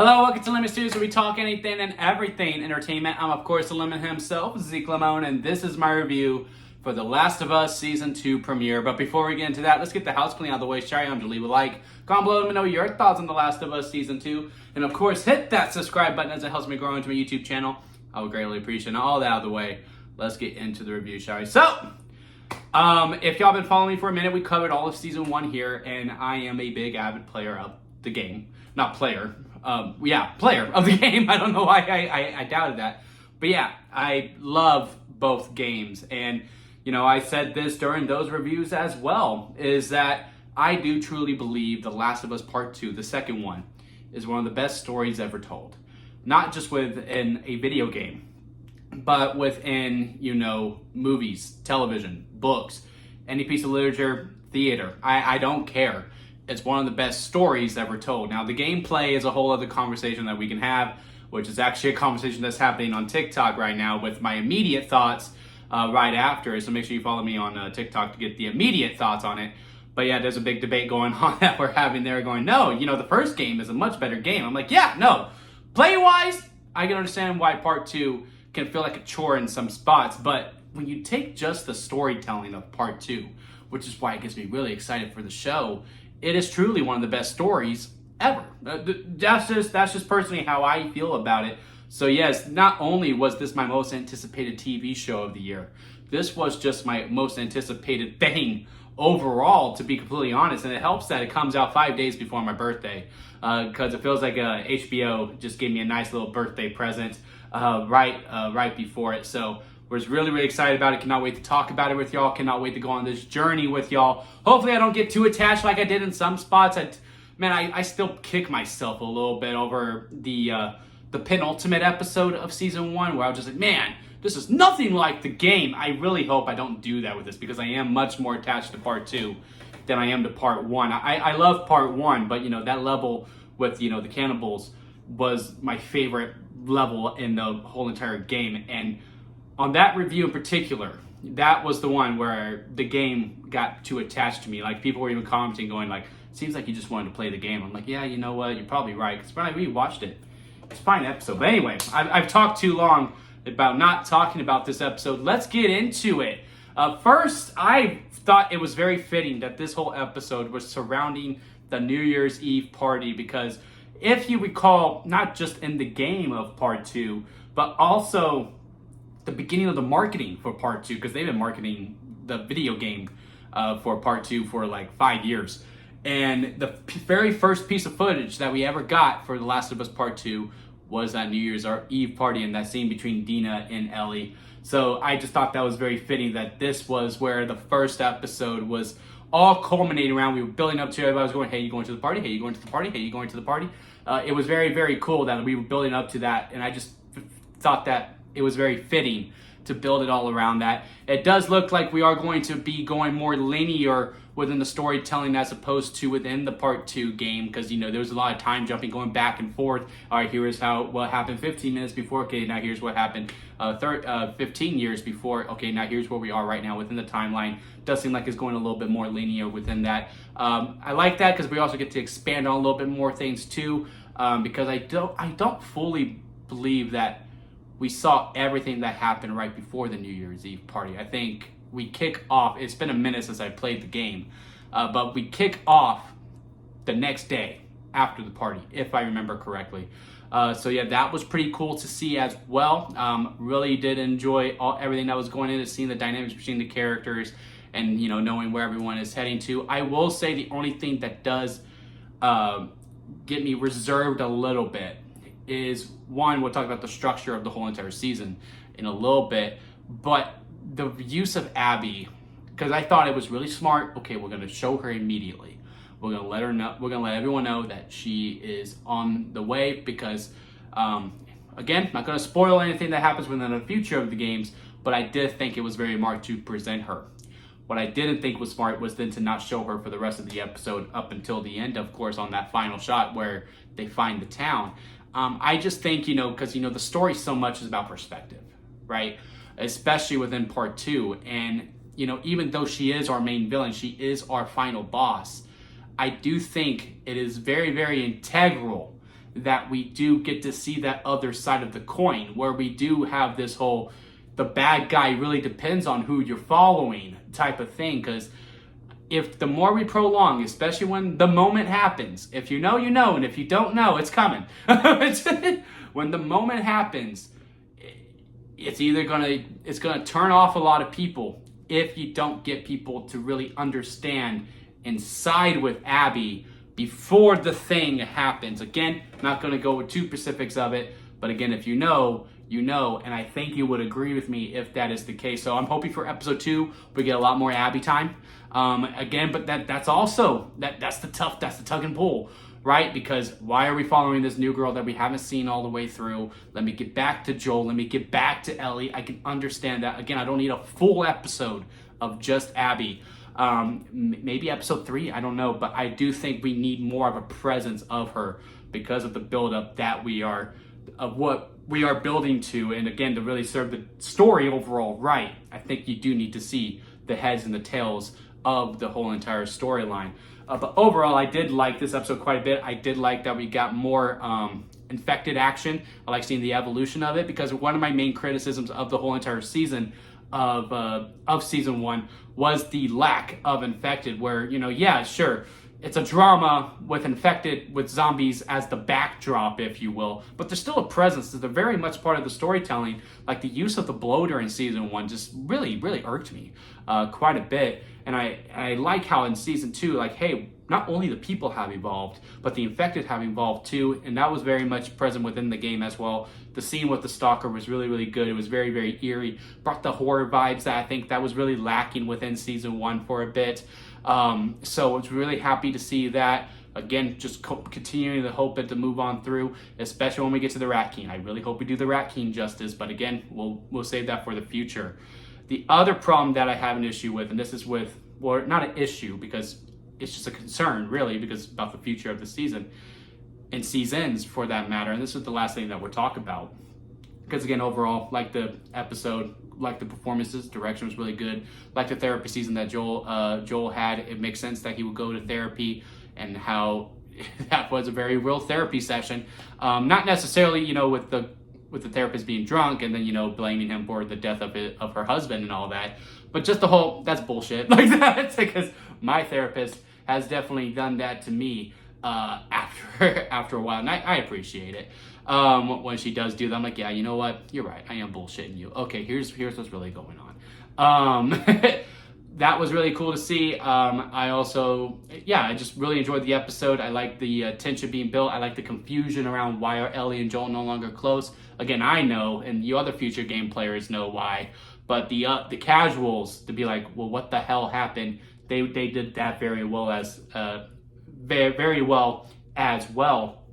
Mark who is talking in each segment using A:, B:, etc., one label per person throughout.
A: Hello, welcome to Lemon Studios, where we talk anything and everything entertainment. I'm, of course, the Lemon himself, Zeke Lemon, and this is my review for The Last of Us Season 2 premiere. But before we get into that, let's get the house clean out of the way. Shall you leave a like, comment below, let me know your thoughts on The Last of Us Season 2. And, of course, hit that subscribe button as it helps me grow into my YouTube channel. I would greatly appreciate it. All that out of the way, let's get into the review, shall we? So, if y'all been following me for a minute, we covered all of Season 1 here, and I am a big avid player of the game. Not player. Player of the game. I don't know why I doubted that. But yeah, I love both games. And, you know, I said this during those reviews as well, is that I do truly believe The Last of Us Part 2, the second one, is one of the best stories ever told. Not just within a video game, but within, you know, movies, television, books, any piece of literature, theater. I don't care. It's one of the best stories ever told. Now, the gameplay is a whole other conversation that we can have, which is actually a conversation that's happening on TikTok right now with my immediate thoughts right after. So make sure you follow me on TikTok to get the immediate thoughts on it. But yeah, there's a big debate going on that we're having there going, no, you know, the first game is a much better game. I'm like, yeah, no. Play-wise, I can understand why Part 2 can feel like a chore in some spots. But when you take just the storytelling of Part 2, which is why it gets me really excited for the show, it is truly one of the best stories ever. That's just personally how I feel about it. So yes, not only was this my most anticipated TV show of the year, this was just my most anticipated thing overall, to be completely honest. And it helps that it comes out 5 days before my birthday, because it feels like HBO just gave me a nice little birthday present right before it. So was really, really excited about it. Cannot wait to talk about it with y'all. Cannot wait to go on this journey with y'all. Hopefully I don't get too attached like I did in some spots. I still kick myself a little bit over the penultimate episode of Season 1, where I was just like, man, this is nothing like the game. I really hope I don't do that with this, because I am much more attached to Part 2 than I am to Part 1. I love Part 1, but, you know, that level with, you know, the cannibals was my favorite level in the whole entire game. And on that review in particular, that was the one where the game got too attached to me. Like, people were even commenting going like, seems like you just wanted to play the game. I'm like, yeah, you know what? You're probably right. Because when I rewatched it, it's a fine episode. But anyway, I've talked too long about not talking about this episode. Let's get into it. First, I thought it was very fitting that this whole episode was surrounding the New Year's Eve party, because if you recall, not just in the game of Part 2, but also the beginning of the marketing for Part 2, because they've been marketing the video game for Part 2 for like 5 years. And the very first piece of footage that we ever got for The Last of Us Part 2 was that New Year's Eve party and that scene between Dina and Ellie. So I just thought that was very fitting that this was where the first episode was all culminating around. We were building up to it. Everybody was going, hey, you going to the party? Hey, you going to the party? Hey, you going to the party? It was very, very cool that we were building up to that. And I just thought that it was very fitting to build it all around that. It does look like we are going to be going more linear within the storytelling as opposed to within the Part 2 game, because, you know, there was a lot of time jumping, going back and forth. All right, here's what happened 15 minutes before. Okay, now here's what happened 15 years before. Okay, now here's where we are right now within the timeline. Does seem like it's going a little bit more linear within that. I like that, because we also get to expand on a little bit more things too, because I don't fully believe that we saw everything that happened right before the New Year's Eve party. I think we kick off, it's been a minute since I played the game, but we kick off the next day after the party, if I remember correctly. So yeah, that was pretty cool to see as well. Really did enjoy everything that was going into seeing the dynamics between the characters and, you know, knowing where everyone is heading to. I will say the only thing that does get me reserved a little bit is, one, we'll talk about the structure of the whole entire season in a little bit, but the use of Abby, because I thought it was really smart. Okay, we're going to show her immediately. We're going to let her know. We're going to let everyone know that she is on the way, because, again, not going to spoil anything that happens within the future of the games, but I did think it was very smart to present her. What I didn't think was smart was then to not show her for the rest of the episode up until the end, of course, on that final shot where they find the town. I just think, you know, because, you know, the story so much is about perspective, right? Especially within Part 2. And, you know, even though she is our main villain, she is our final boss, I do think it is very, very integral that we do get to see that other side of the coin, where we do have this whole, the bad guy really depends on who you're following type of thing. Because if the more we prolong, especially when the moment happens, if you know, you know, and if you don't know, it's coming. When the moment happens, it's either gonna turn off a lot of people if you don't get people to really understand and side with Abby before the thing happens. Again, not going to go with too specifics of it, but again, if you know, you know, and I think you would agree with me if that is the case. So I'm hoping for episode 2 we get a lot more Abby time. Again, but that's also that's the tug and pull, right? Because why are we following this new girl that we haven't seen all the way through? Let me get back to Joel. Let me get back to Ellie. I can understand that. Again, I don't need a full episode of just Abby. Maybe episode 3, I don't know, but I do think we need more of a presence of her because of the buildup that what we are building to, and again, to really serve the story overall right. I think you do need to see the heads and the tails of the whole entire storyline. But overall, I did like this episode quite a bit. I did like that we got more infected action. I like seeing the evolution of it, because one of my main criticisms of the whole entire season of season 1 was the lack of infected, where, you know, yeah, sure, it's a drama with infected, with zombies as the backdrop, if you will, but there's still a presence. They're very much part of the storytelling. Like the use of the bloater in season 1 just really irked me quite a bit. And I like how in season 2, like, hey, not only the people have evolved, but the infected have evolved too, and that was very much present within the game as well. The scene with the stalker was really good. It was very eerie, brought the horror vibes that I think that was really lacking within season 1 for a bit. So I was really happy to see that. Again, just continuing to hope it to move on through, especially when we get to the Rat King. I really hope we do the Rat King justice, but again, we'll save that for the future. The other problem that I have an issue with, and this is with, well, not an issue because it's just a concern really, because it's about the future of the season and seasons for that matter. And this is the last thing that we'll talk about. Because again, overall, like the episode, like the performances, direction was really good. Like the therapy season that Joel had, it makes sense that he would go to therapy, and how that was a very real therapy session. Not necessarily, you know, with the therapist being drunk and then, you know, blaming him for the death of her husband and all that, but just the whole, that's bullshit. Like that, because my therapist has definitely done that to me after a while, and I appreciate it. When she does do that, I'm like, yeah, you know what? You're right. I am bullshitting you. Okay, here's what's really going on. That was really cool to see. I also, yeah, I just really enjoyed the episode. I like the tension being built. I like the confusion around why are Ellie and Joel no longer close. Again, I know, and you other future game players know why, but the casuals to be like, well, what the hell happened? They did that very well very well as well.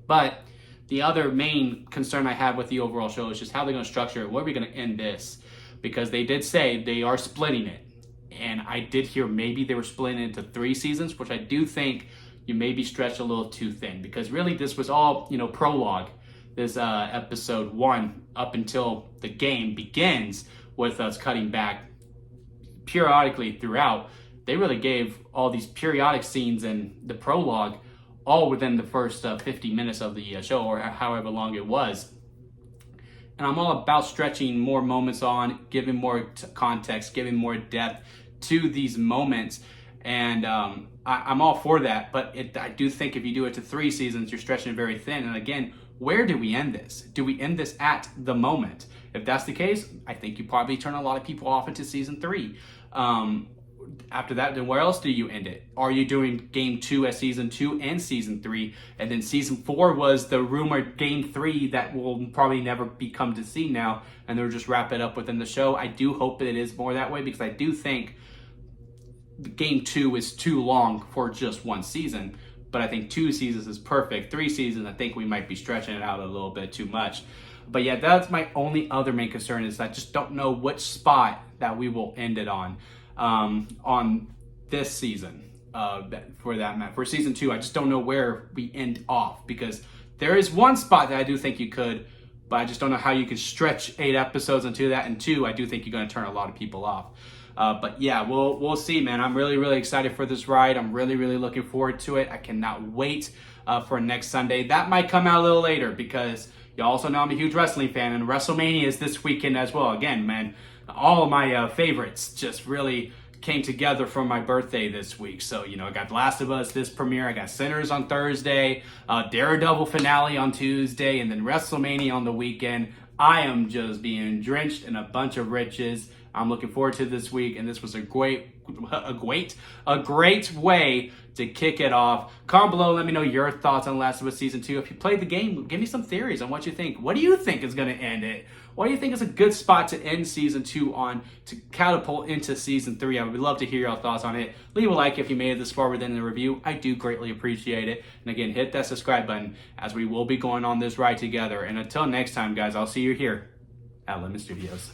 A: But the other main concern I have with the overall show is just how they're going to structure it. Where are we going to end this? Because they did say they are splitting it. And I did hear maybe they were splitting it into 3 seasons, which I do think you may be stretched a little too thin. Because really this was all, you know, prologue. This episode 1 up until the game begins with us cutting back periodically throughout. They really gave all these periodic scenes in the prologue all within the first 50 minutes of the show, or however long it was. And I'm all about stretching more moments on, giving more context, giving more depth to these moments. And I'm all for that. But I do think if you do it to 3 seasons, you're stretching it very thin. And again, where do we end this? Do we end this at the moment? If that's the case, I think you probably turn a lot of people off into season 3. After that, then where else do you end it? Are you doing game 2 as season 2 and season 3? And then season 4 was the rumored game 3 that will probably never come to see now, and they'll just wrap it up within the show. I do hope that it is more that way, because I do think game 2 is too long for just 1 season. But I think 2 seasons is perfect. 3 seasons, I think we might be stretching it out a little bit too much. But yeah, that's my only other main concern, is I just don't know which spot that we will end it on this season. For season 2, I just don't know where we end off, because there is one spot that I do think you could, but I just don't know how you could stretch 8 episodes into that. And 2, I do think you're going to turn a lot of people off. But yeah, we'll see, man. I'm really excited for this ride. I'm really looking forward to it. I cannot wait for next Sunday. That might come out a little later because you also know I'm a huge wrestling fan, and WrestleMania is this weekend as well. Again, man, all of my favorites just really came together for my birthday this week. So, I got The Last of Us, this premiere. I got Sinners on Thursday, Daredevil finale on Tuesday, and then WrestleMania on the weekend. I am just being drenched in a bunch of riches. I'm looking forward to this week, and this was a great way to kick it off. Comment below, let me know your thoughts on Last of Us Season 2. If you played the game, give me some theories on what you think. What do you think is going to end it? What do you think is a good spot to end Season 2 on to catapult into Season 3? I would love to hear your thoughts on it. Leave a like if you made it this far within the review. I do greatly appreciate it. And again, hit that subscribe button as we will be going on this ride together. And until next time, guys, I'll see you here at Lemon Studios.